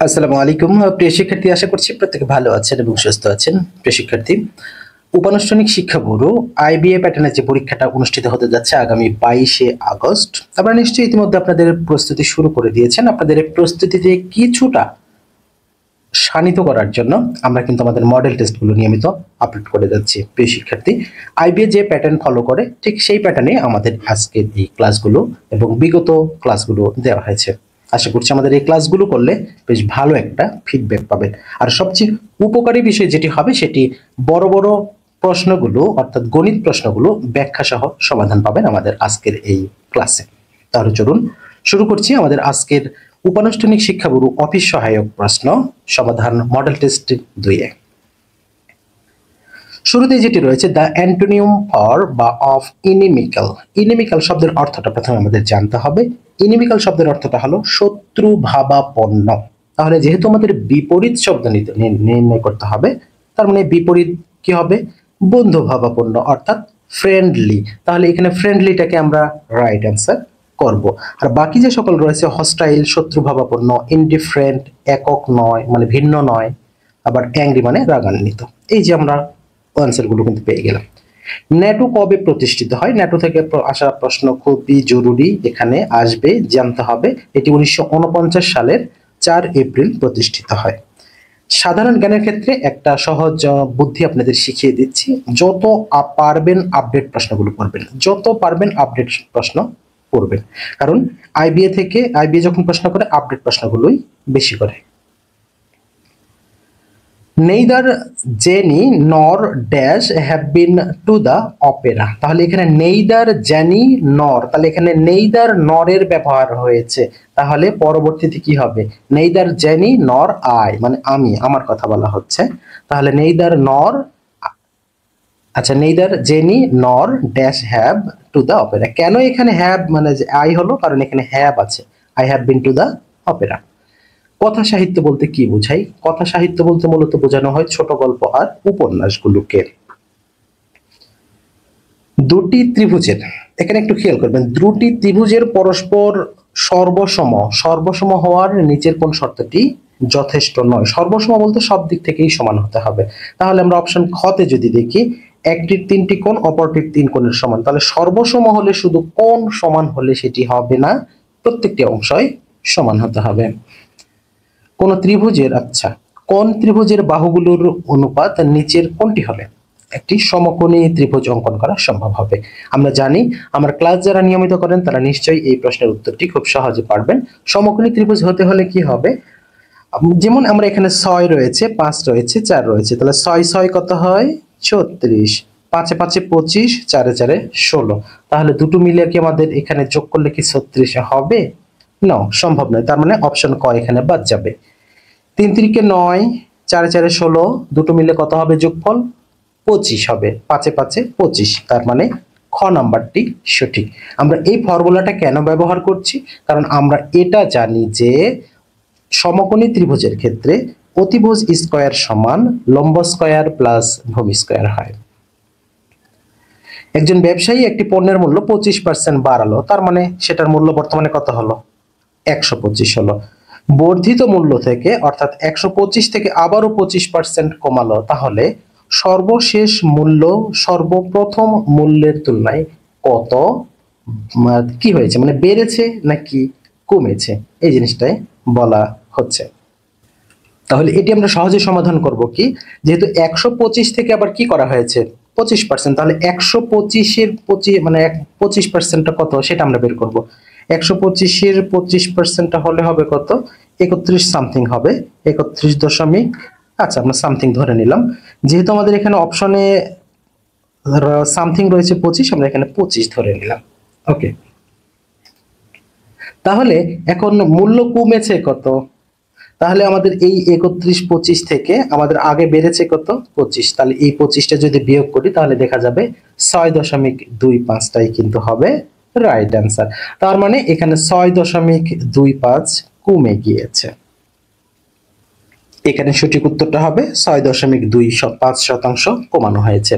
আসসালামু আলাইকুম প্রিয় শিক্ষার্থী, আশা করছি প্রত্যেকে ভালো আছেন এবং সুস্থ আছেন। প্রিয় শিক্ষার্থী, উপানুষ্ঠানিক শিক্ষা ব্যুরো আইবিএ প্যাটার্নের যে পরীক্ষাটা অনুষ্ঠিত হতে যাচ্ছে আগামী 22শে আগস্ট, আপনারা নিশ্চয়ই ইতিমধ্যে আপনাদের প্রস্তুতি শুরু করে দিয়েছেন। আপনাদের এই প্রস্তুতিতে কিছুটা শানিত করার জন্য আমরা কিন্তু আমাদের মডেল টেস্টগুলো নিয়মিত আপলোড করে যাচ্ছি। প্রিয় শিক্ষার্থী, আইবিএ যে প্যাটার্ন ফলো করে ঠিক সেই প্যাটার্নে আমাদের আজকের এই ক্লাসগুলো এবং বিগত ক্লাসগুলো দেওয়া হয়েছে। আশা করছি আমাদের এই ক্লাসগুলো করলে বেশ ভালো একটা ফিডব্যাক পাবেন। আর সবচেয়ে উপকারী বিষয় যেটি হবে সেটি বড় বড় প্রশ্নগুলো অর্থাৎ গণিত প্রশ্নগুলো ব্যাখ্যা সহ সমাধান পাবেন আমাদের আজকের এই ক্লাসে। তাহলে চলুন শুরু করছি আমাদের আজকের উপানুষ্ঠানিক শিক্ষা ব্যুরো অফিস সহায়ক প্রশ্ন সমাধান মডেল টেস্ট 2-এ। শুরুতে যেটি রয়েছে দ্য অ্যান্টোনিয়াম ফর বা অফ ইনিমিক্যাল। ইনিমিক্যাল শব্দের অর্থটা প্রথমে আমাদের জানতে হবে। ইনিমিক্যাল শব্দের অর্থটা হলো শত্রু ভাবাপন্ন। তাহলে যেহেতু আমাদের বিপরীত শব্দ নির্ণয় করতে হবে, তার মানে বিপরীত কি হবে? বন্ধু ভাবাপন্ন অর্থাৎ ফ্রেন্ডলি। তাহলে এখানে ফ্রেন্ডলিটাকে আমরা রাইট অ্যান্সার করব। আর বাকি যে সকল রয়েছে হস্টাইল শত্রু ভাবাপন্ন, ইনডিফারেন্ট একক নয় মানে ভিন্ন নয়, আবার অ্যাংরি মানে রাগান্বিত। এই যে আমরা আনসারগুলো কিন্তু পেয়ে গেলাম। ন্যাটো কবে প্রতিষ্ঠিত হয়? ন্যাটো থেকে আসা প্রশ্ন খুবই জরুরি, এখানে আসবে, জানতে হবে। এটি 1949 সালের 4 এপ্রিল প্রতিষ্ঠিত হয়। সাধারণ জ্ঞানের ক্ষেত্রে একটা সহজ বুদ্ধি আপনাদের শিখিয়ে দিচ্ছি। যত পারবেন আপডেট প্রশ্নগুলো পড়বেন, যত পারবেন আপডেট প্রশ্ন পড়বেন, কারণ আইবিএ যখন প্রশ্ন করে আপডেট প্রশ্নগুলোই বেশি করে। নেইদার জেনি নর dash have been to the Opera. তাহলে এখানে নেইদার জেনি নর, তাহলে এখানে নেইদার নরের ব্যবহার হয়েছে। তাহলে পরবর্তীতে কি হবে? নেইদার জেনি নর আই, মানে আমি, আমার কথা বলা হচ্ছে। তাহলে নেইদার নর, আচ্ছা, নেইদার জেনি নর dash have to the Opera. কেন এখানে হ্যাভ মানে আই হলো? কারণ এখানে হ্যাভ আছে, I have been to the Opera. কথা সাহিত্য বলতে কি বোঝায়? কথা সাহিত্য বলতে মূলত বোঝানো হয় ছোট গল্প আর উপন্যাসগুলোকে। দুটি ত্রিভুজের, এখানে একটু খেয়াল করবেন, দুটি ত্রিভুজের পরস্পর সর্বসম হওয়ার নিচের কোন শর্তটি যথেষ্ট নয়? সর্বসম বলতে সব দিক থেকেই সমান হতে হবে। তাহলে আমরা অপশন খ তে যদি দেখি, একটির 3টি কোণ অপরটির 3 কোণের সমান, তাহলে সর্বসম হলে শুধু কোণ সমান হলে সেটি হবে না, প্রত্যেকটি অংশই সমান হতে হবে। কোন ত্রিভুজের, আচ্ছা, কোন ত্রিভুজের বাহুগুলোর অনুপাত নিচের কোনটি হলে একটি সমকোণী ত্রিভুজ অঙ্কন করা সম্ভব হবে? আমরা জানি, আমার ক্লাস যারা নিয়মিত করেন তারা নিশ্চয়ই এই প্রশ্নের উত্তরটি খুব সহজে পারবেন। সমকোণী ত্রিভুজ হতে হলে কি হবে? যেমন আমরা এখানে 6 রয়েছে, 5 রয়েছে, 4 রয়েছে, তাহলে 6 6 কত হয়? 36, 5 5 25, 4 4 16। তাহলে দুটো মিলে কি আমাদের এখানে যোগ করলে কি 36 হবে? না, সম্ভব নয়। তার মানে অপশন ক এখানে বাদ যাবে। 3 3 9, 4 4 16, দুটো মিলে কত হবে যোগফল? 25 হবে। 5 5 25, তার মানে খ নাম্বারটি সঠিক। আমরা এই ফর্মুলাটা কেন ব্যবহার করছি? কারণ আমরা এটা জানি যে সমকোণী ত্রিভুজের ক্ষেত্রে অতিভুজ স্কয়ার সমান লম্ব স্কয়ার প্লাস ভূমি স্কয়ার হয়। একজন ব্যবসায়ী একটি পণ্যের মূল্য 25% বাড়ালো, তার মানে সেটার মূল্য বর্তমানে কত হলো? 125 হলো। বর্ধিত মূল্য থেকে অর্থাৎ 125 থেকে আবারও 25% কমালো, তাহলে সর্বশেষ মূল্য সর্বপ্রথম মূল্যের তুলনায় কত কি হয়েছে, মানে বেড়েছে নাকি কমেছে, এই জিনিসটাই বলা হচ্ছে। তাহলে এটি আমরা সহজে সমাধান করব কি, যেহেতু 125 থেকে আবার কি করা হয়েছে 25%, তাহলে 125-এর 25 মানে 25%টা কত সেটা আমরা বের করব। 125-এর 25%টা হলে হবে কত? 31 সামথিং হবে, 31 দশমিক, আচ্ছা আমরা সামথিং ধরে নিলাম। যেহেতু আমাদের এখানে অপশনে সামথিং রয়েছে 25, আমরা এখানে 25 ধরে নিলাম। ওকে, তাহলে এখন মূল্য কমেছে কত? তাহলে আমাদের এই 31 25 থেকে আমাদের আগে বেড়েছে কত? 25। তাহলে এই 25টা যদি বিয়োগ করি তাহলে দেখা যাবে 6.25টাই কিন্তু হবে রাইট অ্যান্সার। তার মানে এখানে 6.25 কমে গিয়েছে। এখানে সঠিক উত্তরটা হবে 6.25% কমানো হয়েছে।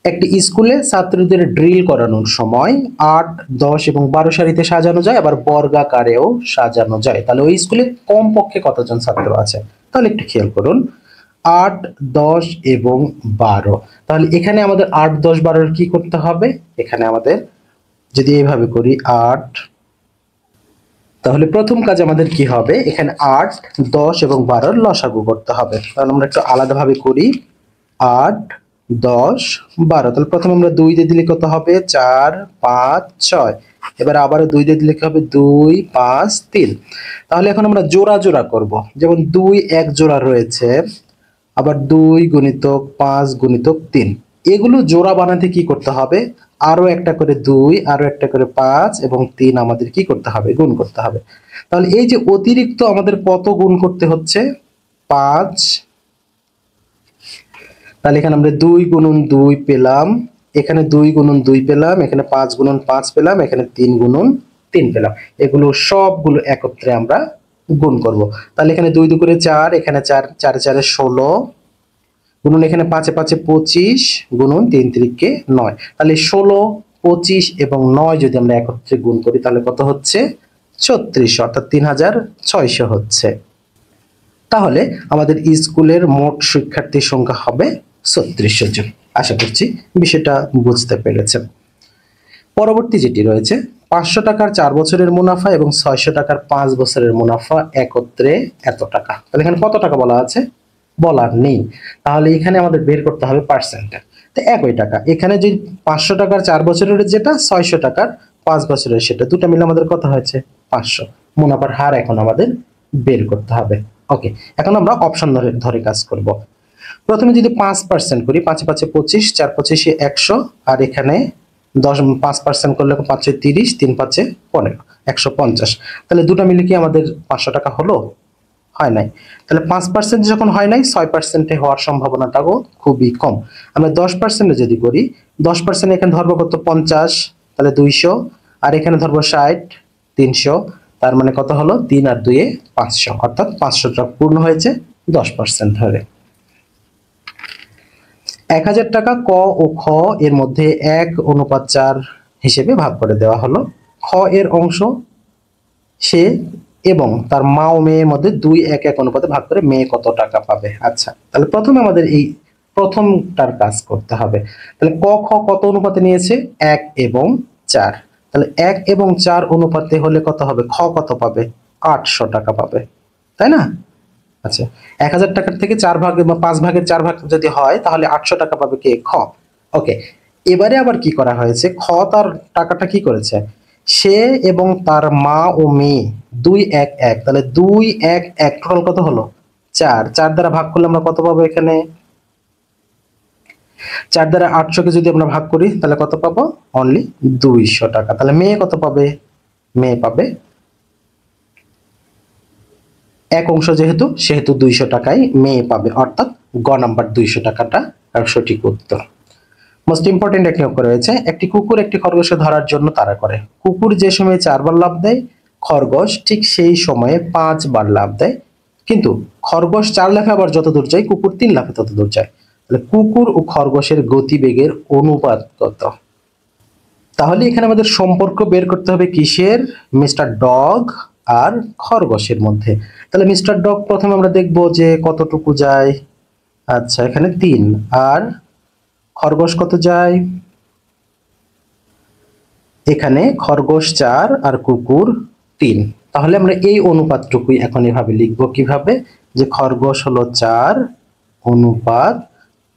একটি স্কুলে ছাত্রদের ড্রিল করানোর সময় 8, 10 এবং 12 সারিতে সাজানো যায়, আবার বর্গাকারেও সাজানো যায়। তাহলে ওই স্কুলে কমপক্ষে কতজন ছাত্র আছে? তাহলে একটু খেয়াল করুন, 8, 10 এবং 12। তাহলে এখানে আমাদের 8, 10, 12 কি করতে হবে? এখানে আমাদের যদি এইভাবে করি 8, তাহলে প্রথম কাজ আমাদের কি হবে? এখানে 8, 10 এবং 12 লসাগু করতে হবে। তাহলে আমরা একটু আলাদাভাবে করি, 8, 10, 12। তাহলে প্রথমে আমরা 2 দিয়ে দিলে কত হবে? 4, 5, 6। এবার আবারও 2 দিয়ে দিলে কি হবে? 2, 5, 3। তাহলে এখন আমরা জোড়া জোড়া করব। যেমন 2 এক জোড়া রয়েছে, আবার 2 গুণিতক 5 গুণিতক 3। এগুলো জোড়া বানাতে কি করতে হবে? আরো একটা করে 2, আরো একটা করে 5 এবং 3 আমাদের কি করতে হবে? গুণ করতে হবে। তাহলে এই যে অতিরিক্ত আমাদের কত গুণ করতে হচ্ছে? 5। তাহলে এখানে আমরা 2 গুণন 2 পেলাম, এখানে 2 গুণন 2 পেলাম, এখানে 5 গুণন 5 পেলাম, এখানে 3 গুণন 3 পেলাম। এগুলো সবগুলো একত্রে আমরা গুণ করব। তাহলে এখানে 2 2 করে 4, এখানে 4 4 4 16 গুণন, এখানে 5 5 25 গুণন 3 3 9। তাহলে 16, 25 এবং 9 যদি আমরা একত্রে গুণ করি তাহলে কত হচ্ছে? 3600, অর্থাৎ 3600 হচ্ছে। তাহলে আমাদের স্কুলের মোট শিক্ষার্থীর সংখ্যা হবে 3600 জন। আশা করছি বিষয়টা বুঝতে পেরেছেন। পরবর্তী যেটি রয়েছে, 500 টাকার 4 বছরের মুনাফা এবং 600 টাকার 5 বছরের মুনাফা একত্রে এত টাকা। তাহলে এখানে কত টাকা বলা আছে? বলার নেই। তাহলে এখানে আমাদের বের করতে হবে পার্সেন্টেজ। তো একই টাকা এখানে যে 500 টাকার 4 বছরের যেটা, 600 টাকার 5 বছরের সেটা, দুটো মিলে আমাদের কত হয়েছে? 500। মুনাফার হার এখন আমাদের বের করতে হবে। ওকে, এখন আমরা অপশন ধরে ধরে কাজ করব। প্রথমে যদি 5% করি, 5 5 25, 4 25 100, আর এখানে 5% করলে 5 30, 3 5 15, 150। তাহলে দুটো মিলে কি আমাদের 500 টাকা হলো? হয় নাই। তাহলে 5% যখন হয় নাই, 6% হওয়ার সম্ভাবনাটাও খুবই কম। আমরা 10% যদি করি, 10% এখানে ধরবো কত? 50, তাহলে 200, আর এখানে ধরবো 60, 300। তার মানে কত হলো? 3 আর 2 এ 500, অর্থাৎ 500 টাকা পূর্ণ হয়েছে 10% ধরে। 1000 টাকা ক ও খ এর মধ্যে 1:4 হিসেবে ভাগ করে দেওয়া হলো। খ এর অংশ সে এবং তার মা ও মেয়ের মধ্যে 2:1 অনুপাতে ভাগ করে মেয়ে কত টাকা পাবে? আচ্ছা, তাহলে প্রথমে আমাদের এই প্রথমটার কাজ করতে হবে। তাহলে ক খ কত অনুপাতে নিয়েছে? 1 এবং 4। তাহলে 1 এবং 4 অনুপাতে হলে কত হবে? খ কত পাবে? 800 টাকা পাবে, তাই না? আচ্ছা, 1000 টাকার থেকে 4 ভাগ বা 5 ভাগের 4 ভাগ যদি হয় তাহলে 800 টাকা পাবে কে? খ। ওকে, এবারে আবার কি করা হয়েছে? খ তার টাকাটা কি করেছে? সে এবং তার মা ও মেয়ে 2:1 তাহলে 2:1 টোটাল কত হলো? 4। 4 দ্বারা ভাগ করলে আমরা কত পাবো? এখানে 4 দ্বারা 800 কে যদি আমরা ভাগ করি তাহলে কত পাবো? অনলি 200 টাকা। তাহলে মেয়ে কত পাবে? মেয়ে পাবে এক অংশ, যেহেতু সেহেতু 200 টাকায় মেয়ে পাবে, অর্থাৎ গ নাম্বার 200 টাকাটা সঠিক উত্তর। মোস্ট ইম্পর্টেন্ট একটি অঙ্ক রয়েছে, একটি কুকুর একটি খরগোশকে ধরার জন্য তাড়া করে। কুকুর যে সময়ে 4 বার লাফ দেয়, খরগোশ ঠিক সেই সময়ে 5 বার লাফ দেয়, কিন্তু খরগোশ 4 লাফে আবার যত দূর যায় কুকুর 3 লাফে তত দূর যায়। তাহলে কুকুর ও খরগোশের গতিবেগের অনুপাত কত? তাহলে এখানে আমাদের সম্পর্ক বের করতে হবে কিসের? মিস্টার ডগ আর খরগোশের মধ্যে। তাহলে মিস্টার ডগ প্রথমে আমরা দেখব যে কতটুকু যায়। আচ্ছা, এখানে 3, আর খরগোশ কত যায়? এখানে খরগোশ 4 আর কুকুর 3। তাহলে আমরা এই অনুপাতটুকুই এখন এভাবে লিখব। কিভাবে? যে খরগোশ হলো 4 অনুপাত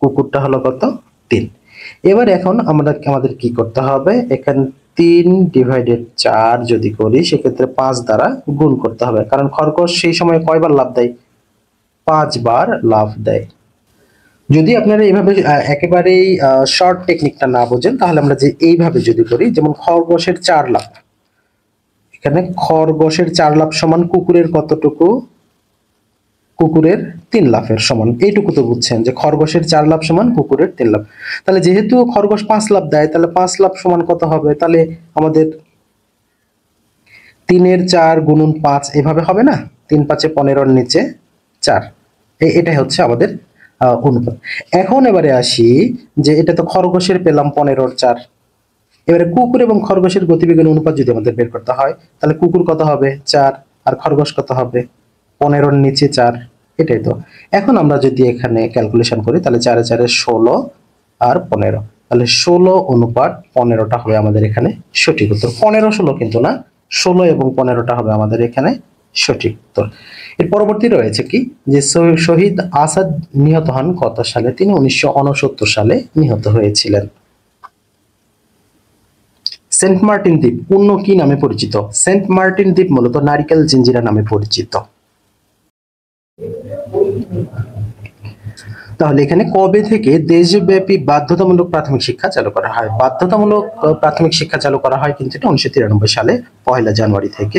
কুকুরটা হলো কত? 3। এবার এখন আমাদের কি করতে হবে? এখানে 3/4 যদি করি সেক্ষেত্রে 5 দ্বারা গুণ করতে হবে, কারণ খরগোশ সেই সময় কয়বার লাফ দেয়? 5 বার লাফ দেয়। যদি আপনারা এইভাবে একেবারেই শর্ট টেকনিকটা না বোঝেন তাহলে আমরা যে এইভাবে যদি করি, যেমন খরগোশের 4 লাফ, এখানে খরগোশের 4 লাফ সমান কুকুরের কতটুকু? কুকুরের 3 লাফের সমান। এইটুকু তো বুঝছেন যে খরগোশের 4 লাফ সমান কুকুরের 3 লাফ। তাহলে যেহেতু খরগোশ 5 লাফ দেয় তাহলে 5 লাফ সমান কত হবে? তাহলে আমাদের 3 এর 4 গুণন 5 এভাবে হবে না? 3 5 15 এর নিচে 4। এটাই হচ্ছে আমাদের অনুপাত। এখন এবারে আসি যে এটা তো খরগোশের পেলাম 15/4। এবারে কুকুর এবং খরগোশের গতিবেগের অনুপাত যদি আমাদের বের করতে হয়, তাহলে কুকুর কত হবে 4 আর খরগোশ কত হবে 15-র নিচে 4। এটাই তো। এখন আমরা যদি এখানে ক্যালকুলেশন করি তাহলে 4 4 16 আর 15, তাহলে 16:15টা হবে আমাদের এখানে সঠিক উত্তর। 15-16 কিন্তু না, 16 এবং 15টা হবে আমাদের এখানে সঠিক উত্তর। এর পরবর্তী রয়েছে কি যে শহীদ আসাদ নিহত হন কত সালে? তিনি 1969 সালে নিহত হয়েছিলেন। সেন্ট মার্টিন দ্বীপ অন্য কি নামে পরিচিত? সেন্ট মার্টিন দ্বীপ মূলত নারিকেল জিঞ্জিরা নামে পরিচিত। তাহলে এখানে কবে থেকে দেশব্যাপী বাধ্যতামূলক প্রাথমিক শিক্ষা চালু করা হয়? বাধ্যতামূলক প্রাথমিক শিক্ষা চালু করা হয় কিন্তু এটা 1993 সালে 1 জানুয়ারি থেকে।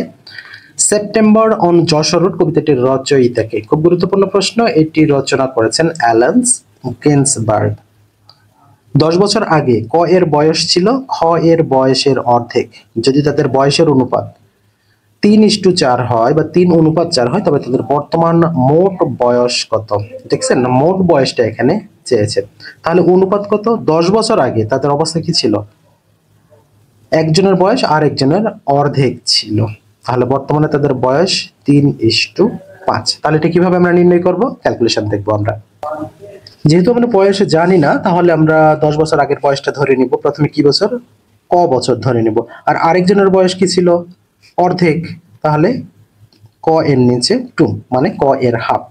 সেপ্টেম্বর অন যশোর রোড কবিতাটির রচয়িতা কে? খুব গুরুত্বপূর্ণ প্রশ্ন। এটি রচনা করেছেন অ্যালান গিন্সবার্গ। 10 বছর আগে ক এর বয়স ছিল খ এর বয়সের অর্ধেক। যদি তাদের বয়সের অনুপাত 3:4 হয় বা 3:4 হয়, তবে তাদের বর্তমান মোট বয়স কত? দেখছেন না, মোট বয়সটা এখানে চেয়েছে। তাহলে অনুপাত কত? 10 বছর আগে তাদের অবস্থা কি ছিল? একজনের বয়স আর একজনের অর্ধেক ছিল। তাহলে বর্তমানে তাদের বয়স 3:5। তাহলে এটা কিভাবে আমরা নির্ণয় করব? ক্যালকুলেশন দেখবো আমরা। যেহেতু আমরা বয়স জানি না, তাহলে আমরা 10 বছর আগের বয়সটা ধরে নিব। প্রথমে কি বছর? ক বছর ধরে নিব। আর আরেকজনের বয়স কি ছিল? অর্ধেক। তাহলে ক এর নিচে 2, মানে ক এর হাফ।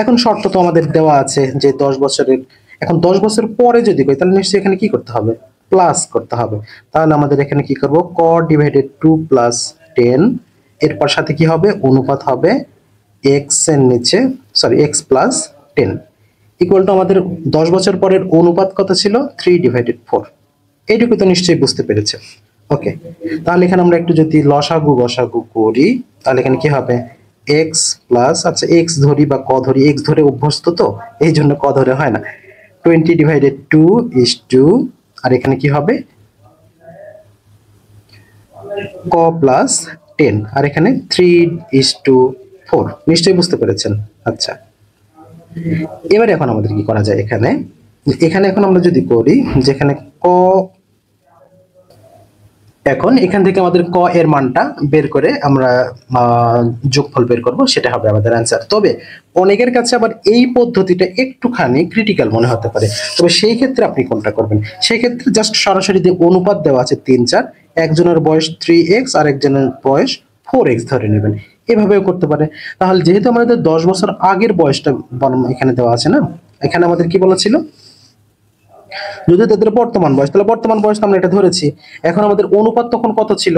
এখন শর্ত তো আমাদের দেওয়া আছে যে 10 বছরের, এখন 10 বছর পরে যদি কই তাহলে নিশ্চয়ই এখানে কি করতে হবে? প্লাস করতে হবে। তাহলে আমাদের এখানে কি করব? ক ডিভাইডেড 2 প্লাস 10, এরপর সাথে কি হবে? অনুপাত হবে x এর নিচে, sorry x plus 10 equal to আমাদের 10 বছর পরের অনুপাত কত ছিল? 3/4। এইটুকু তো নিশ্চয়ই বুঝতে পেরেছে। ওকে, তাহলে এখানে আমরা একটু যদি লসাগু গসাগু করি তাহলে এখানে কি হবে? x প্লাস, আচ্ছা x ধরি বা ক ধরি, x ধরে অভ্যস্ত তো এই জন্য ক ধরে হয় না। 20/2 is 2, আর এখানে কি হবে? ক প্লাস 10, আর এখানে 3:4। নিশ্চয়ই বুঝতে পেরেছেন। আচ্ছা, এবারে এখন আমাদের কি করা যায়? এখানে এখন আমরা যদি করি যেখানে ক, এখন এখান থেকে আমাদের ক এর মানটা বের করে আমরা যোগফল বের করব, সেটা হবে আমাদের অ্যান্সার। তবে অনেকের কাছে আবার এই পদ্ধতিটা একটুখানি ক্রিটিক্যাল মনে হতে পারে, তবে সেই ক্ষেত্রে আপনি কোনটা করবেন? সেই ক্ষেত্রে জাস্ট সরাসরি যে অনুপাত দেওয়া আছে 3-4, একজনের বয়স 3x আর একজনের বয়স 4x ধরে নেবেন, এভাবেও করতে পারে। তাহলে যেহেতু আমাদের 10 বছর আগের বয়সটা এখানে দেওয়া আছে না, এখানে আমাদের কি বলা ছিল? যদি তাদের বর্তমান বয়স, তাহলে বর্তমান বয়স আমরা এটা ধরেছি। এখন আমাদের অনুপাত তখন কত ছিল?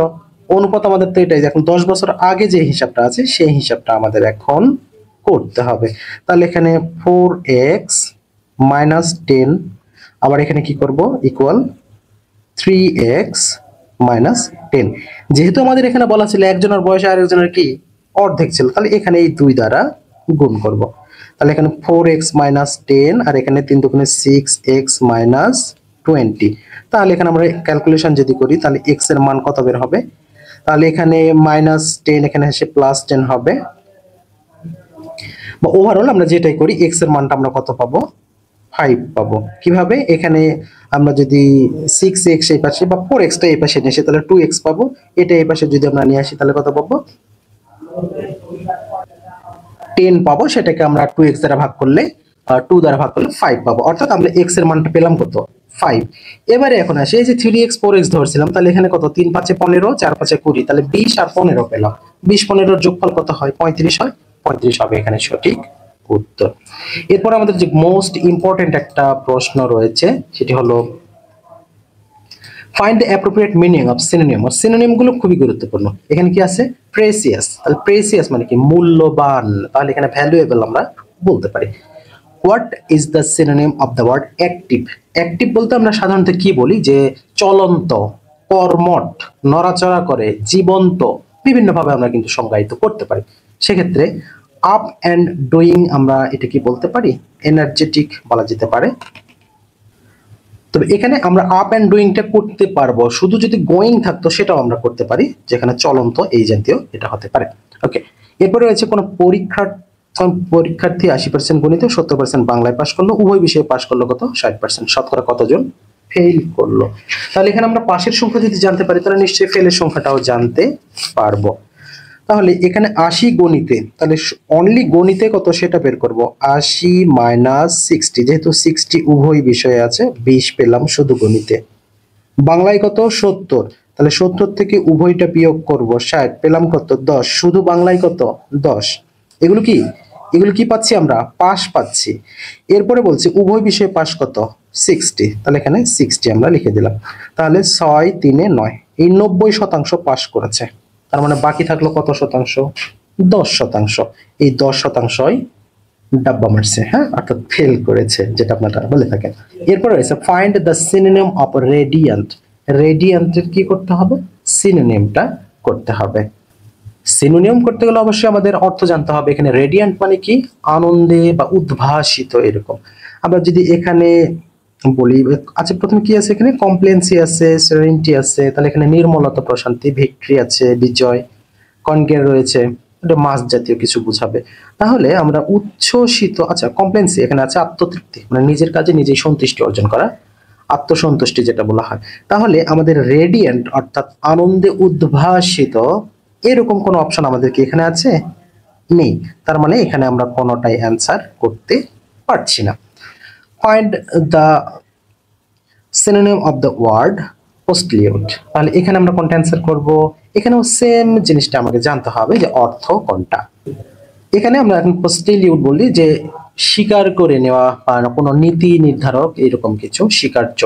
অনুপাত আমাদের তো এটাই, এখন 10 বছর আগে যে হিসাবটা আছে সেই হিসাবটা আমাদের এখন করতে হবে। তাহলে এখানে 4x মাইনাস 10, আবার এখানে কি করব? Equal 3x minus 10। যেহেতু আমাদের এখানে বলা ছিল একজনের বয়স আর একজনের কি অর্ধেক ছিল, তাহলে এখানে এই 2 দ্বারা গুণ করব। তাহলে এখানে 4x মাইনাস 10 আর এখানে 3 দুগুণে 6x মাইনাস 20। তাহলে এখানে আমরা ক্যালকুলেশন যদি করি তাহলে x এর মান কত বের হবে? তাহলে এখানে মাইনাস 10, এখানে এসে প্লাস 10 হবে। বা ওভারঅল আমরা যেটাই করি x এর মানটা আমরা কত পাবো? 5 পাবো। কিভাবে? এখানে আমরা যদি 6x এই পাশে বা 4x টা এই পাশে নিয়ে আসি তাহলে 2x পাবো। এটা এই পাশে যদি আমরা নিয়ে আসি তাহলে কত পাবো? 10 পাবো। সেটাকে আমরা 2x দ্বারা ভাগ করলে 2 দ্বারা ভাগ করলে 5 পাবো। অর্থাৎ আমরা x এর মানটা পেলাম কত? 5। এবারে এখন আসি এই যে 3x 4x ধরছিলাম, তাহলে এখানে কত? 3 5 15, 4 5 20, তাহলে 20 আর 15 পেলাম। 20 15 এর যোগফল কত হয়? 35 হয়। 35 হবে এখানে সঠিক উত্তর। এরপর আমাদের যে মোস্ট ইম্পর্টেন্ট একটা প্রশ্ন রয়েছে সেটি হলো find the appropriate meaning of synonym. আর সিনোনিম গুলো খুবই গুরুত্বপূর্ণ। এখানে কি আছে? প্রেসিয়াস। তাহলে প্রেসিয়াস মানে কি? মূল্যবান। তাহলে এখানে ভ্যালুয়েবল আমরা বলতে পারি। What is the synonym of the word active? Active বলতে আমরা সাধারণত কি বলি? যে চলন্ত, কর্মঠ, নড়াচড়া করে, জীবন্ত, বিভিন্ন ভাবে আমরা কিন্তু সংজ্ঞায়িত করতে পারি। সেক্ষেত্রে আপ অ্যান্ড ডুইং আমরা এটা কি বলতে পারি? এনার্জেটিক বলা যেতে পারে। তবে এখানে আমরা আপ অ্যান্ড ডুইংটা করতে পারবো, শুধু যদি গোয়িং থাকতো সেটাও আমরা করতে পারি, যেখানে চলন্ত এই জাতীয় এটা হতে পারে। ওকে, এরপরে রয়েছে কোন পরীক্ষার তখন পরীক্ষার্থী 80% গণিতে, 70% বাংলায় পাশ করলো, উভয় বিষয়ে পাশ করলো কত 60%। শতকরা কতজন ফেল করলো? তাহলে এখানে আমরা পাশের সংখ্যা যদি জানতে পারি তাহলে নিশ্চয়ই ফেলের সংখ্যাটাও জানতে পারবো। তাহলে এখানে 80 গণিতে, তাহলে অনলি গণিতে কত সেটা বের করব। 80 মাইনাস 60, যেহেতু 60 উভয় বিষয়ে আছে, 20 পেলাম শুধু গণিতে। বাংলায় কত 70, তাহলে 70 থেকে উভয়টা বিয়োগ করব, 60 পেলাম কত 10, শুধু বাংলায় কত 10। এগুলো কি, এগুলো কি পাচ্ছি আমরা? পাস পাচ্ছি। এরপরে বলছি উভয় বিষয়ে পাস কত 60, তাহলে এখানে 60 আমরা লিখে দিলাম। তাহলে 6 3 9, এই 90% পাস করেছে। তার মানে বাকি থাকলো কত শতাংশ? 10%। এই 10%ই ডাব্বা মারছে, হ্যাঁ, অর্থাৎ ফেল করেছে, যেটা আপনারা বলে থাকেন। এরপর রয়েছে find the synonym of radiant. রেডিয়ান্টের কি করতে হবে? সিনোনিমটা করতে হবে। সিনোনিম করতে গেলে অবশ্যই আমাদের অর্থ জানতে হবে। এখানে রেডিয়ান্ট মানে কি? আনন্দে বা উদ্ভাসিত এরকম। আমরা যদি এখানে বলি, আচ্ছা প্রথমে কি আছে এখানে? কমপ্লেন্সি আছে, সেরেনিটি আছে, তাহলে এখানে নির্মলতা, প্রশান্তি, ভিক্টরি আছে, বিজয়, কনকের রয়েছে, এটা মাস জাতীয় কিছু বুঝাবে। তাহলে আমরা উচ্ছ্বসিত, আচ্ছা কমপ্লেন্সি এখানে আছে আত্মতৃপ্তি, মানে নিজের কাজে নিজেই সন্তুষ্টি অর্জন করা, আত্মসন্তুষ্টি যেটা বলা হয়। তাহলে আমাদের রেডিয়েন্ট অর্থাৎ আনন্দে উদ্ভাসিত এরকম কোন অপশন আমাদের কি এখানে আছে? নেই। তার মানে এখানে আমরা কোনোটাই অ্যান্সার করতে পারছি না। Find the synonym of the word postlude. তাহলে এখানে আমরা কোনটা অ্যান্সার করব? এখানেও সেম জিনিসটা আমাকে জানতে হবে যে অর্থ কোনটা। এখানে আমরা এখন পোস্টলিউড বলি যে স্বীকার করে নেওয়া বা কোনো নীতি নির্ধারক এরকম কিছু, স্বীকার্য,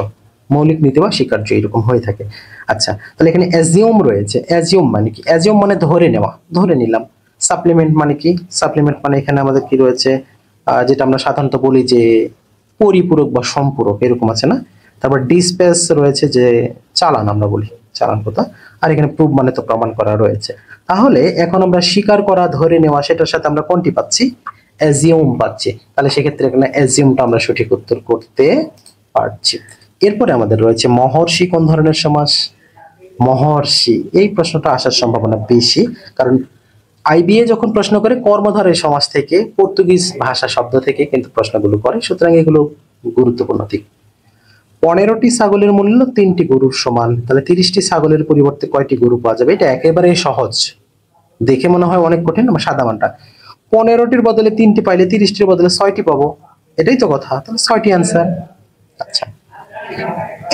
মৌলিক নীতি বা স্বীকার্য এরকম হয়ে থাকে। আচ্ছা তাহলে এখানে অ্যাজিউম রয়েছে। অ্যাজিউম মানে কি? অ্যাজিউম মানে ধরে নেওয়া, ধরে নিলাম। সাপ্লিমেন্ট মানে কি? সাপ্লিমেন্ট মানে এখানে আমাদের কি রয়েছে, যেটা আমরা সাধারণত বলি যে পরিপূরক বা সম্পূরক এরকম আছে না। তারপর ডিসপেস রয়েছে, যে চালান আমরা বলি, চালান কথা। আর এখানে প্রুভ মানে তো প্রমাণ করা রয়েছে। তাহলে এখন আমরা স্বীকার করা, ধরে নেওয়া, সেটার সাথে আমরা কোনটি পাচ্ছি? অ্যাজিউম পাচ্ছি। তাহলে সেক্ষেত্রে এখানে অ্যাজিউমটা আমরা সঠিক উত্তর করতে পারছি। এরপরে আমাদের রয়েছে মহর্ষি কোন ধরনের সমাস? মহর্ষি, এই প্রশ্নটা আসার সম্ভাবনা বেশি, কারণ আইবিএ যখন প্রশ্ন করে কর্মধারয় সমাস থেকে, পর্তুগিজ ভাষা শব্দ থেকে কিন্তু প্রশ্নগুলো করে, সুতরাং এগুলো গুরুত্বপূর্ণ দিক। 15টি ছাগলের মূল্য 3টি গরুর সমান, তাহলে 30টি ছাগলের পরিবর্তে কয়টি গরু পাওয়া যাবে? এটা একেবারেই সহজ, দেখে মনে হয় অনেক কঠিন, আমার সাদা মানটা। 15টির বদলে 3টি পাইলে 30টির বদলে 6টি পাবো, এটাই তো কথা। তাহলে 6টি অ্যান্সার। আচ্ছা,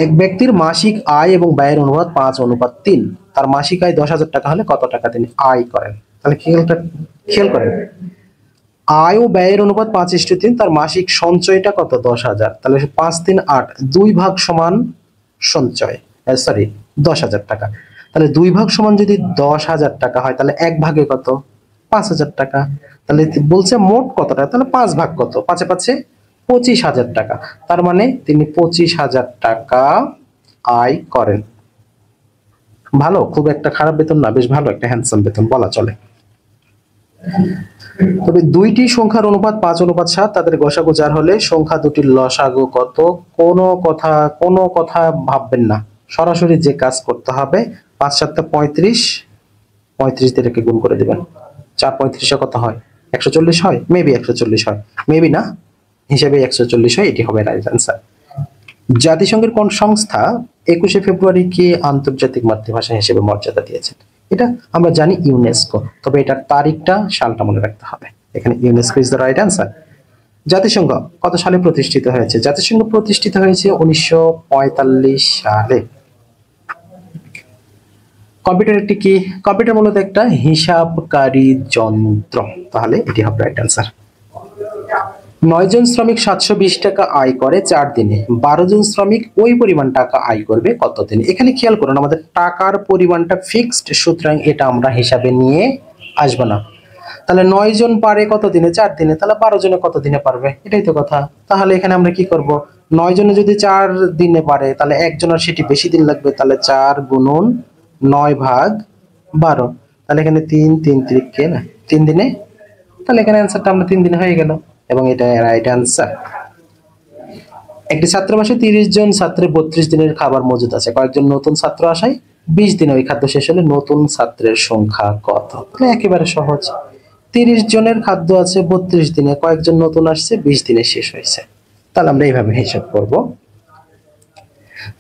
এক ব্যক্তির মাসিক আয় এবং ব্যয়ের অনুপাত 5:3। তার মাসিক আয় 10,000 টাকা হলে কত টাকা তিনি আয় করেন? তাহলে খেয়াল করেন, আয় ও ব্যয়ের অনুপাত 5:3, তার মাসিক সঞ্চয়টা কত? 10,000। তাহলে 5 3 8, 2 ভাগ সমান সঞ্চয়, সরি 10,000 টাকা। তাহলে 2 ভাগ সমান যদি 10,000 টাকা হয়, তাহলে 1 ভাগে কত? 5,000 টাকা। তাহলে বলছে মোট কত টাকা, তাহলে 5 ভাগ কত? 5 এ 5 25,000 টাকা। তার মানে তিনি 25,000 টাকা আয় করেন। ভালো, খুব একটা খারাপ বেতন না, বেশ ভালো একটা হ্যান্ডসাম বেতন বলা চলে। তবে দুইটি সংখ্যার অনুপাত 5:7, তাদের গসাগু 4 হলে সংখ্যা দুটির লসাগু কত? কোনো কথা ভাববেন না, সরাসরি যে কাজ করতে হবে। 5 7 35, 35 দিয়ে এটাকে গুণ করে দিবেন। 4 35 কত হয়? 140 হয়, মেবি 140 হয়, মেবি না, হিসেবে 140 হয়, এটি হবে রাইট অ্যান্সার। জাতিসংঘের কোন সংস্থা 21শে ফেব্রুয়ারিকে আন্তর্জাতিক মাতৃভাষা হিসেবে মর্যাদা দিয়েছেন? এটা আমরা জানি ইউনেস্কো, তবে এটার তারিখটা, সালটা মনে রাখতে হবে। এখানে UNESCO is the right answer. জাতিসংঘ কত সালে প্রতিষ্ঠিত হয়েছে? জাতিসংঘ প্রতিষ্ঠিত হয়েছে 1945 সালে। কম্পিউটার একটি কি? কম্পিউটার মূলত একটা হিসাবকারী যন্ত্র, তাহলে এটি হবে রাইট অ্যান্সার। 9 জন শ্রমিক 720 টাকা আয় করে 4 দিনে, 12 জন শ্রমিক ওই পরিমাণ টাকা আয় করবে কত দিনে? এখানে খেয়াল করুন, আমাদের টাকার পরিমাণটা ফিক্সড, সুতরাং এটা আমরা হিসাবে নিয়ে আসবো না। তাহলে 9 জন পারে কত দিনে? 4 দিনে। তাহলে 12 জনে কত দিনে পারবে? এটাই তো কথা। তাহলে এখানে আমরা কি করব? 9 জনে যদি 4 দিনে পারে, তাহলে একজনের সেটি বেশি দিন লাগবে, তাহলে 4 গুণন 9 ভাগ 12, তাহলে এখানে 3 3 ত্রিকে না 3 দিনে, তাহলে এখানে অ্যান্সারটা আমরা 3 দিনে হয়ে গেল, এবং এটা রাইট অ্যান্সার। একটি ছাত্রাবাসে 30 জন ছাত্রের 32 দিনের খাবার মজুদ আছে, কয়েকজন নতুন ছাত্র আসায় 20 দিনে ওই খাদ্য শেষ হলে নতুন ছাত্রের সংখ্যা কত? একেবারে সহজ। 30 জনের খাদ্য আছে 32 দিনে, কয়েকজন নতুন আসছে 20 দিনে শেষ হয়েছে। তাহলে আমরা এইভাবে হিসাব করব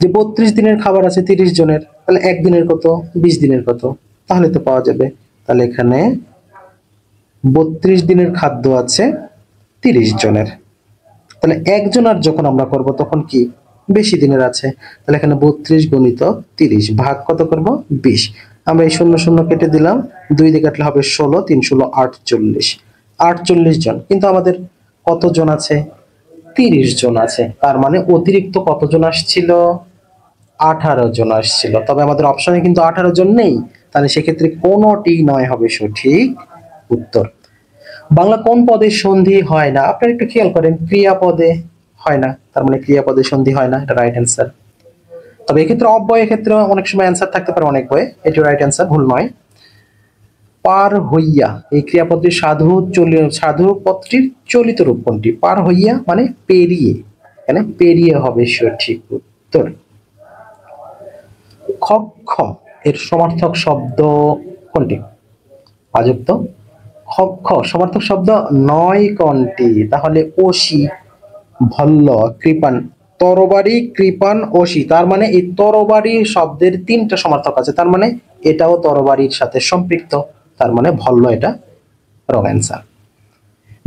যে 32 দিনের খাবার আছে 30 জনের, তাহলে একদিনের কত, 20 দিনের কত, তাহলে তো পাওয়া যাবে। তাহলে এখানে 32 দিনের খাদ্য আছে 30 জনের, তাহলে একজনের যখন আমরা করব তখন কি বেশি দিনের আছে, তাহলে এখানে 32 গুণিত 30 ভাগ কত করব 20। আমরা এই 0 0 কেটে দিলাম, 2 দিয়ে কাটলে হবে 16, 3 16 48, 48 জন। কিন্তু আমাদের কতজন আছে, 30 জন আছে, তার মানে অতিরিক্ত কতজন আসছিল, 18 জন আসছিল। তবে আমাদের অপশনে কিন্তু 18 জন নেই, তাহলে সেক্ষেত্রে কোনটি নয় হবে সঠিক উত্তর। বাংলা কোন পদে সন্ধি হয় না, আপনারা একটু খেয়াল করেন, ক্রিয়াপদে হয় না, তার মানে ক্রিয়াপদে সন্ধি হয় না, এটা রাইট অ্যান্সার। তবে এক্ষেত্রে অব্যয়ের ক্ষেত্রে অনেক সময় অ্যান্সার থাকতে পারে অনেক বয়ে, এটি রাইট অ্যান্সার, ভুল নয়। পার হইয়া এই ক্রিয়াপদটির সাধু পদটির চলিত রূপ কোনটি, পার হইয়া মানে পেরিয়ে, এখানে পেরিয়ে হবে সঠিক উত্তর। খক্ষ এর সমার্থক শব্দ কোনটি, অযুক্ত। খক্ষ সমার্থক শব্দ নয় কোনটি, তাহলে অসি, ভল্ল, কৃপান, তরবারি, কৃপান, অসি। তার মানে এই তরবারি শব্দের 3টা সমার্থক আছে, তার মানে এটাও তরবারির সাথে সম্পৃক্ত, তার মানে ভল্ল এটা রং অ্যান্সার।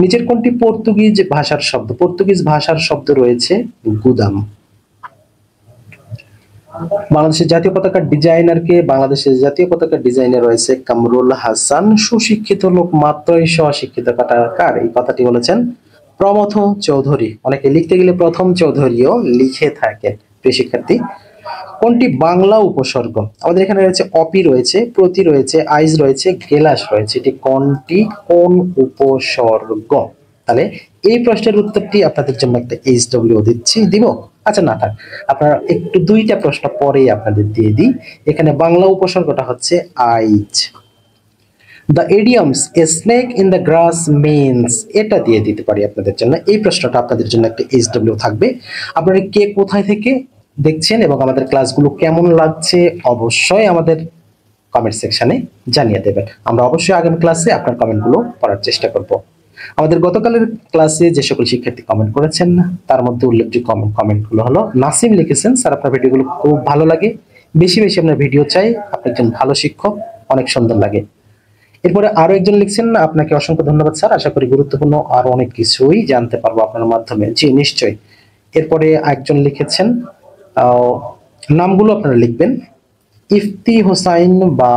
নিচের কোনটি পর্তুগিজ ভাষার শব্দ, পর্তুগিজ ভাষার শব্দ রয়েছে গুদাম। বাংলাদেশের জাতীয় পতাকার ডিজাইনার কে, বাংলাদেশের জাতীয় পতাকার ডিজাইনার রয়েছে কামরুল হাসান। সুশিক্ষিত লোক মাত্রই স্বশিক্ষিত কার, এই কথাটি বলেছেন প্রমথ চৌধুরী। অনেকে লিখতে গেলে প্রথম চৌধুরীও লিখে থাকেন। প্রিয় শিক্ষার্থী, কোনটি বাংলা উপসর্গ, আমাদের এখানে রয়েছে অপি রয়েছে, প্রতি রয়েছে, আইজ রয়েছে, গেলাস রয়েছে, এটি কোনটি কোন উপসর্গ? তাহলে এই প্রশ্নের উত্তরটি আপনাদের জন্য একটা HW দিব। আচ্ছা না থাক, আপনারা একটু 2টা প্রশ্ন পরেই আপনাদের দিয়ে দিই। এখানে বাংলা উপসর্গটা হচ্ছে আইজ। The idioms a snake in the grass means, এটা দিয়ে দিতে পারি আপনাদের জন্য। এই প্রশ্নটা আপনাদের জন্য একটা HW থাকবে। আপনারা কে কোথায় থেকে দেখছেন এবং আমাদের ক্লাসগুলো কেমন লাগছে অবশ্যই আমাদের কমেন্ট সেকশনে জানিয়ে দেবেন। আমরা অবশ্যই আগামী ক্লাসে আপনার কমেন্টগুলো পড়ার চেষ্টা করব। আমাদের গতকালের ক্লাসে যে সকল শিক্ষার্থী কমেন্ট করেছেন তার মধ্যে উল্লেখযোগ্য কমেন্টগুলো হলো, নাসিম লিখেছেন, স্যার আপনার ভিডিওগুলো খুব ভালো লাগে, বেশি বেশি আপনার ভিডিও চাই, আপনি একজন ভালো শিক্ষক, অনেক সুন্দর লাগে। এরপরে আরো একজন লিখছেন, আপনাকে অসংখ্য ধন্যবাদ স্যার, আশা করি গুরুত্বপূর্ণ আরো অনেক কিছুই জানতে পারবো আপনার মাধ্যমে। জি নিশ্চয়ই। এরপরে একজন লিখেছেন, নামগুলো আপনারা লিখবেন, ইফতি হোসাইন বা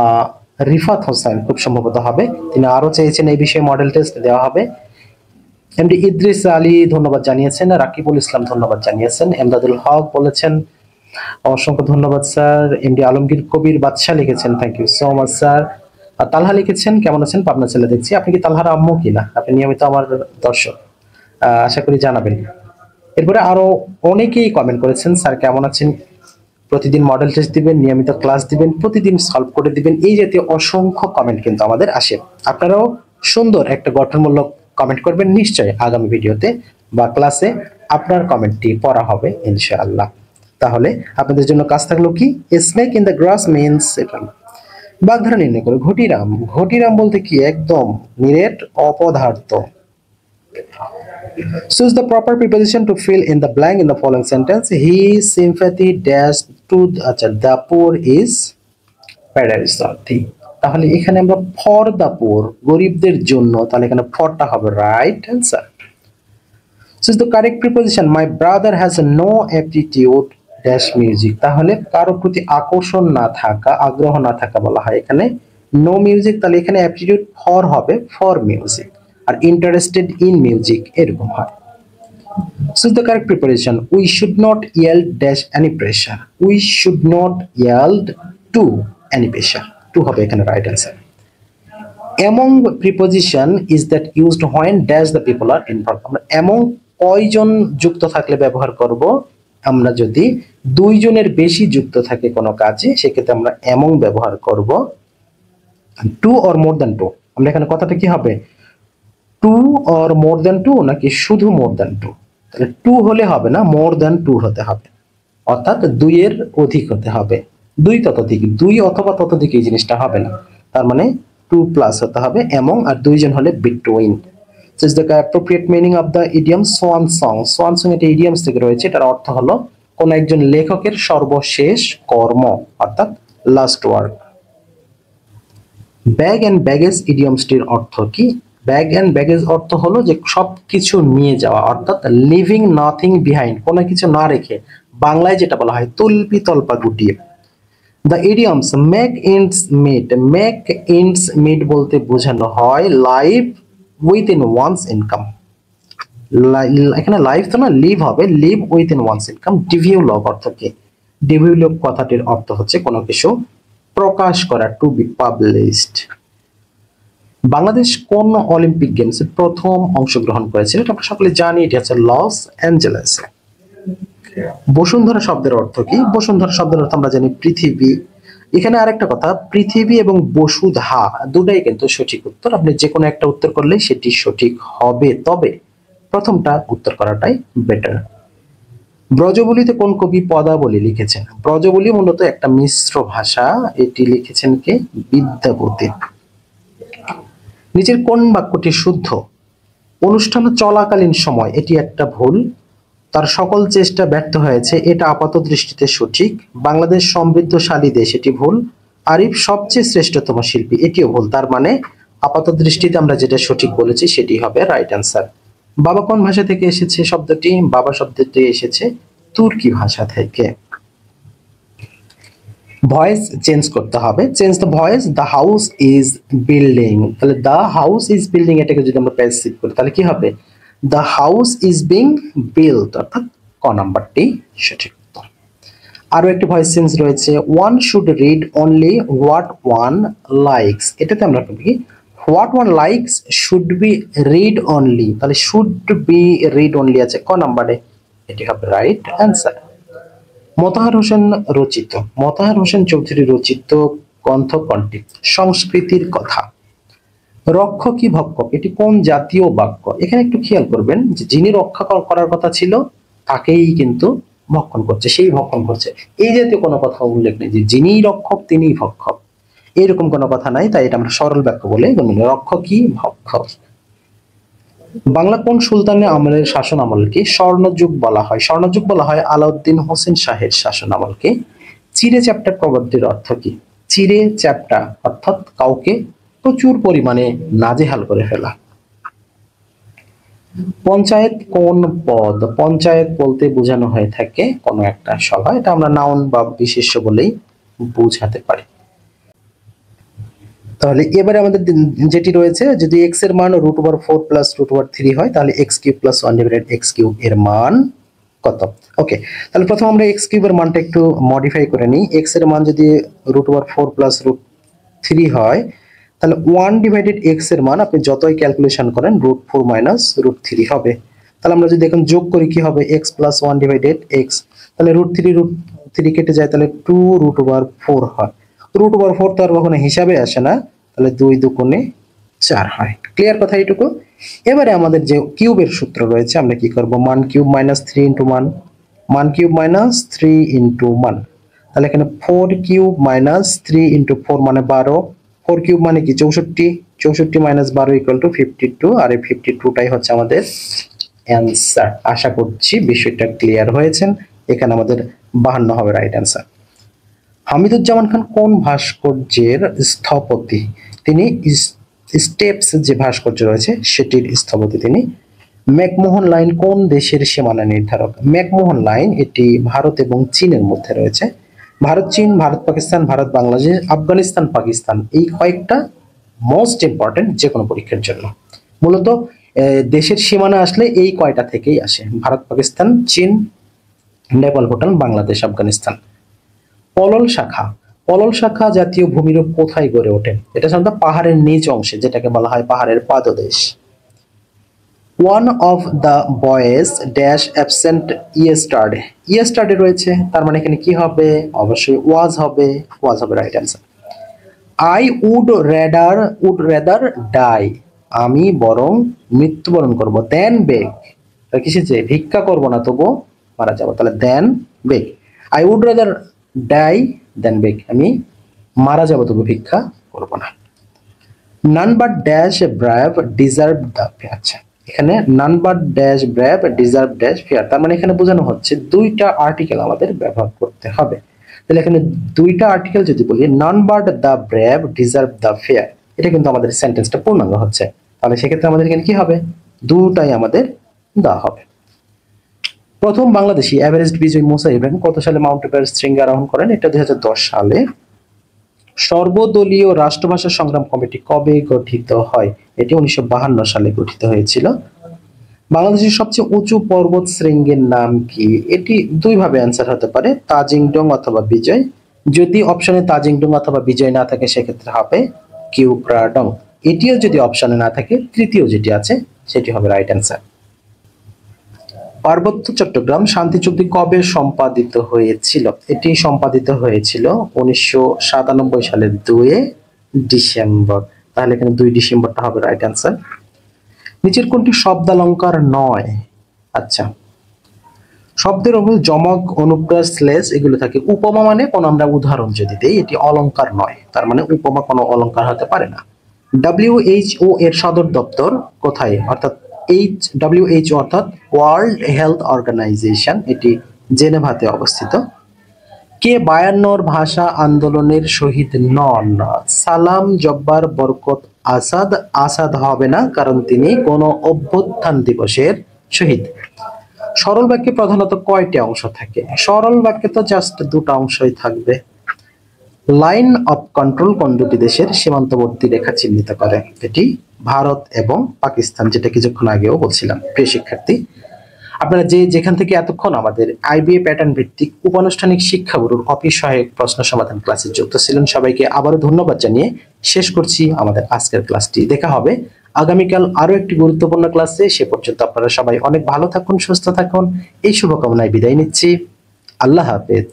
রিফাত হোসাইন খুব সম্ভবত হবে। তিনি আরো চেয়েছেন এই বিষয়ে মডেল টেস্ট দেওয়া হবে। এমডি ইদ্রিস আলী ধন্যবাদ জানিয়েছেন, রাকিবুল ইসলাম ধন্যবাদ জানিয়েছেন, এমদাদুল হক বলেছেন অসংখ্য ধন্যবাদ স্যার। এমডি আলমগীর কবির বাদশাহ লিখেছেন thank you so much sir. Talha লিখেছেন কেমন আছেন, পাবনা ছেলে দেখছি। আপনি কি তালহার আম্মু কিনা? আপনি নিয়মিত আমার দর্শক, আশা করি জানাবেন। এরপরে আরো অনেকেই কমেন্ট করেছেন, স্যার কেমন আছেন, প্রতিদিন মডেল টেস্ট দিবেন, নিয়মিত ক্লাস দিবেন, প্রতিদিন সলভ করে দিবেন, এই জাতীয় অসংখ্য কমেন্ট কিন্তু আমাদের আসে। আপনারাও সুন্দর একটা গঠনমূলক কমেন্ট করবেন, নিশ্চয়ই আগামী ভিডিওতে বা ক্লাসে আপনার কমেন্টটি পড়া হবে ইনশাআল্লাহ। তাহলে আপনাদের জন্য কাজ থাকলো কি, snake in the grass means, এটা বাগধারা নির্ণয় করে। ঘটিরাম, ঘটিরাম বলতে কি একদম নিরেট অপদার্থ। Choose the proper preposition to fill in the blank in the following sentence. His sympathy dash to the poor is paradise. তাহলে এখানে আমরা ফর দ্য পুর, গরিবদের জন্য, তাহলে এখানে ফরটা হবে right answer. Choose the correct preposition. My brother has no aptitude dash music. তাহলে কারো প্রতি আকর্ষণ না থাকা, আগ্রহ না থাকা বলা হয় এখানে নো মিউজিক, তাহলে এখানে অ্যাপটিটিউড ফর হবে for music, are interested in music এরকম হয়। Choose the correct preposition. We should not yield dash any pressure. We should not yield to any pressure. To হবে এখানে right answer. Among preposition is that used when dash the people are involved. আমরা among কয়জন যুক্ত থাকলে ব্যবহার করব, আমরা যদি 2 জনের বেশি যুক্ত থাকে কোনো কাজে সেক্ষেত্রে আমরা among ব্যবহার করব। 2 or more than 2, আমরা এখানে কথাটা কি হবে, 2 or more than 2 নাকি শুধু more than 2? তাহলে 2 হলে হবে না, more than 2 হতে হবে, অর্থাৎ 2 এর অধিক হতে হবে, 2 ততোধিক, 2 অথবা ততোধিক এই জিনিসটা হবে না। তার মানে টু প্লাস হতে হবে এমং, আর দুইজন হলে between. So is the appropriate meaning of the idiom swan song? Swan song এটা idioms থেকে রয়েছে, এটার অর্থ হলো কোন একজন লেখকের সর্বশেষ কর্ম, অর্থাৎ last work. Bag and baggage ইডিয়মসটির অর্থ কি? ব্যাগ এন্ড ব্যাগেজ অর্থ হলো যে সবকিছু নিয়ে যাওয়া, অর্থাৎ লিভিং নাথিং বিহাইন্ড, কোনো কিছু না রেখে, বাংলায় যেটা বলা হয় তল্পি তল্পা গুটিয়ে। The idioms make ends meet, make ends meet বলতে বোঝানো হয় লাইফ উইথিন ওয়ানস ইনকাম। এখানে লাইফ তো না, লিভ হবে, live within one's income. Develop অর্থ কি? ডেভেলপ কথাটির অর্থ হচ্ছে কোনো কিছু প্রকাশ করা, টু বি পাবলিশড। বাংলাদেশ কোন অলিম্পিক গেমসে প্রথম অংশগ্রহণ করেছিল? এটা আমরা সকলে জানি, এটি হচ্ছে লস অ্যাঞ্জেলেসে। বসুন্ধরা শব্দের অর্থ কি? বসুন্ধরা শব্দের অর্থ আমরা জানি পৃথিবী। এখানে আরেকটা কথা, পৃথিবী এবং বসুধা দুটাই কিন্তু সঠিক উত্তর। আপনি যে কোনো একটা উত্তর করলে সেটি সঠিক হবে, তবে প্রথমটা উত্তর করাটাই বেটার। ব্রজবুলিতে কোন কবি পদাবলী লিখেছেন? ব্রজবুলি মূলত একটা মিশ্র ভাষা, এটি লিখেছেন কে? বিদ্যাপতি। নিচের কোন বাক্যটি শুদ্ধ? অনুষ্ঠান চলাকালীন সময়, এটি একটা ভুল। তার সকল চেষ্টা ব্যর্থ হয়েছে, এটা আপাত দৃষ্টিতে সঠিক। বাংলাদেশ সমৃদ্ধশালী দেশ, এটি ভুল। আরিফ সবচেয়ে শ্রেষ্ঠতম শিল্পী, এটিও ভুল। তার মানে আপাত দৃষ্টিতে আমরা যেটা সঠিক বলেছি সেটি হবে রাইট অ্যান্সার। বাবা কোন ভাষা থেকে এসেছে শব্দটি? বাবা শব্দটি এসেছে তুর্কি ভাষা থেকে। ভয়েস চেঞ্জ করতে হবে, change the voice. The house is building, তাহলে দ্য হাউস ইজ বিল্ডিং এটাকে যদি আমরা প্যাসিভ করি তাহলে কি হবে? The house is being built, অর্থাৎ ক নাম্বারটি সঠিক উত্তর। আরো একটি ভয়েস চেঞ্জ রয়েছে, one should read only what one likes. এটাতে আমরা কি? What one likes should be read only, তাহলে শুড বি রিড অনলি আছে ক নাম্বারে, এটি হবে রাইট অ্যান্সার। মোতাহার হোসেন রচিত, মোতাহার হোসেন চৌধুরী রচিত গ্রন্থ কোনটি? সংস্কৃতির কথা। রক্ষকই ভক্ষক, এটি কোন জাতীয় বাক্য? এখানে একটু খেয়াল করবেন যে যিনি রক্ষা করার কথা ছিল তাকেই কিন্তু ভক্ষণ করছে, সেই ভক্ষণ করছে, এই জাতীয় কোনো কথা উল্লেখ নেই যে যিনি রক্ষক তিনিই ভক্ষক, এরকম কোনো কথা নাই। তাই এটা আমরা সরল বাক্য বলে গণ্য। রক্ষকই ভক্ষক। বাংলা কোন সুলতানের আমলের শাসন আমলকে স্বর্ণযুগ বলা হয়? স্বর্ণযুগ বলা হয় আলাউদ্দিন হোসেন শাহের শাসন আমলকে। চিরে চ্যাপ্টা প্রবাদটির অর্থ কি? চিরে চ্যাপ্টা অর্থাৎ কাউকে প্রচুর পরিমাণে নাজেহাল করে ফেলা। পঞ্চায়েত কোন পদ? পঞ্চায়েত বলতে বোঝানো হয়ে থাকে কোনো একটা সভা, এটা আমরা নাউন বা বিশেষ্য বলেই বোঝাতে পারি। তাহলে এবারে আমাদের যেটি রয়েছে, যদি x এর মান √4 প্লাস √3 হয় তাহলে x³ প্লাস 1 x³ এর মান কত? ওকে, তাহলে প্রথম আমরা x³ এর মানটা একটু মডিফাই করে নিই। x এর মান যদি √4 প্লাস √3 হয় তাহলে 1/x এর মান আপনি যতই ক্যালকুলেশন করেন √4 মাইনাস √3 হবে। তাহলে আমরা যদি এখন যোগ করি কি হবে? x প্লাস 1/x, তাহলে √3 কেটে যায়, তাহলে 2√4 হয়। √4 তো আর কখনো হিসাবে আসে না, তাহলে 2 দুগুণে 4 হয়। ক্লিয়ার কথা এইটুকু। এবারে আমাদের যে কিউবের সূত্র রয়েছে আমরা কি করব? মান কিউব মাইনাস 3 ইন্টু মান, মান কিউব মাইনাস 3 ইন্টু মান, তাহলে এখানে 4 কিউব মাইনাস 3 ইন্টু 4 মানে 12, 4 কিউব মানে কি 64, 64 মাইনাস 12 ইকুয়াল টু 52, আর এই 52টাই হচ্ছে আমাদের অ্যান্সার। আশা করছি বিষয়টা ক্লিয়ার হয়েছেন। এখানে আমাদের 52 হবে রাইট অ্যান্সার। হামিদুজ্জামান খান কোন ভাস্কর্যের স্থপতি? তিনি স্টেপস যে ভাস্কর্য রয়েছে সেটির স্থপতি তিনি। ম্যাকমোহন লাইন কোন দেশের সীমানা নির্ধারক? ম্যাকমোহন লাইন এটি ভারত এবং চীনের মধ্যে রয়েছে। ভারত চীন, ভারত পাকিস্তান, ভারত বাংলাদেশ, আফগানিস্তান পাকিস্তান, এই কয়েকটা মোস্ট ইম্পর্টেন্ট যে কোনো পরীক্ষার জন্য। মূলত দেশের সীমানা আসলে এই কয়টা থেকেই আসে, ভারত পাকিস্তান চীন নেপাল ভুটান বাংলাদেশ আফগানিস্তান। পলল শাখা, পলল শাখা জাতীয় ভূমিরূপ কোথায় গড়ে ওঠে? এটা সাধারণত পাহাড়ের নিচ অংশে, যেটাকে বলা হয় পাহাড়ের পাদদেশ। One of the boys dash absent yesterday, yesterday রয়েছে, তার মানে এখানে কি হবে? অবশ্যই ওয়াজ হবে, ওয়াজ হবে right answer. I would rather die, আমি বরং মৃত্যুবরণ করব, দেন বেগ, কিসেছে? ভিক্ষা করব না তবু মারা যাবো, তাহলে দেন বেগ। আই উড রেদার ডাই দেন বেগ, আমি মারা যাবো তবু ভিক্ষা করব না। None but dash brave deserve the fair. আচ্ছা, এখানে none but dash brave deserve dash fair, তার মানে এখানে বোঝানো হচ্ছে দুইটা আর্টিকেল আমাদের ব্যবহার করতে হবে। তাহলে এখানে দুইটা আর্টিকেল যদি বলি none but the brave deserve the fair, এটা কিন্তু আমাদের সেন্টেন্সটা পূর্ণাঙ্গ হচ্ছে। তাহলে সেক্ষেত্রে আমাদের এখানে কি হবে, দুটাই আমাদের দেওয়া হবে। প্রথম বাংলাদেশি এভারেস্ট বিজয়ী মুসা ইব্রাহিম কত সালে মাউন্ট এভারেস্ট শৃঙ্গে আরোহণ করেন? এটা 2010 সালে। সর্বদলীয় রাষ্ট্রভাষা সংগ্রাম কমিটি কবে গঠিত হয়? এটি 1952 সালে গঠিত হয়েছিল। বাংলাদেশের সবচেয়ে উঁচু পর্বত শৃঙ্গের নাম কি? এটি দুই ভাবে অ্যান্সার হতে পারে, তাজিংডং অথবা বিজয়। যদি অপশনে তাজিংডং অথবা বিজয় না থাকে সেক্ষেত্রে হবে কিউক্রাডং। এটিও যদি অপশনে না থাকে তৃতীয় যেটি আছে সেটি হবে রাইট অ্যান্সার। পার্বত্য চট্টগ্রাম শান্তি চুক্তি কবে সম্পাদিত হয়েছিল? এটি সম্পাদিত হয়েছিল 1997 সালের 2 ডিসেম্বর। তাহলে এখানে 2 ডিসেম্বরটা হবে রাইট অ্যান্সার। নিচের কোনটি শব্দালঙ্কার নয়? আচ্ছা, শব্দের অবস্থা যমক, অনুপ্রাস, শ্লেষ এগুলো থাকে। উপমা মানে কোন আমরা উদাহরণ যদি দেই এটি অলংকার নয়, তার মানে উপমা কোনো অলংকার হতে পারে না। WHO এর সদর দপ্তর কোথায়? অর্থাৎ WHO অর্থাৎ ওয়ার্ল্ড হেলথ অর্গানাইজেশন, এটি জেনেভাতে অবস্থিত। কে 52 ভাষা আন্দোলনের শহীদ নন? সালাম জব্বার বরকত আসাদ। আসাদ হবে না কারণ তিনি কোন অভ্যুত্থান দিবসের শহীদ। সরল বাক্যে প্রধানত কয়টি অংশ থাকে? সরল বাক্যে তো জাস্ট দুটো অংশই থাকবে। লাইন অফ কন্ট্রোল কোন দুটি দেশের সীমান্তবর্তী রেখা চিহ্নিত করে? এটি ভারত এবং পাকিস্তান, যেটা কিছুক্ষণ আগেও বলছিলাম। প্রিয় শিক্ষার্থী, আপনারা যেখান থেকে এতক্ষণ আমাদের আইবিএ প্যাটার্ন ভিত্তিক উপানুষ্ঠানিক শিক্ষাগুরুর অফিস সহায়ক প্রশ্ন সমাধান ক্লাসে যুক্ত ছিলেন, সবাইকে আবারও ধন্যবাদ জানিয়ে শেষ করছি আমাদের আজকের ক্লাসটি। দেখা হবে আগামীকাল আরো একটি গুরুত্বপূর্ণ ক্লাসে। সে পর্যন্ত আপনারা সবাই অনেক ভালো থাকুন, সুস্থ থাকুন, এই শুভকামনায় বিদায় নিচ্ছি। আল্লাহ হাফেজ।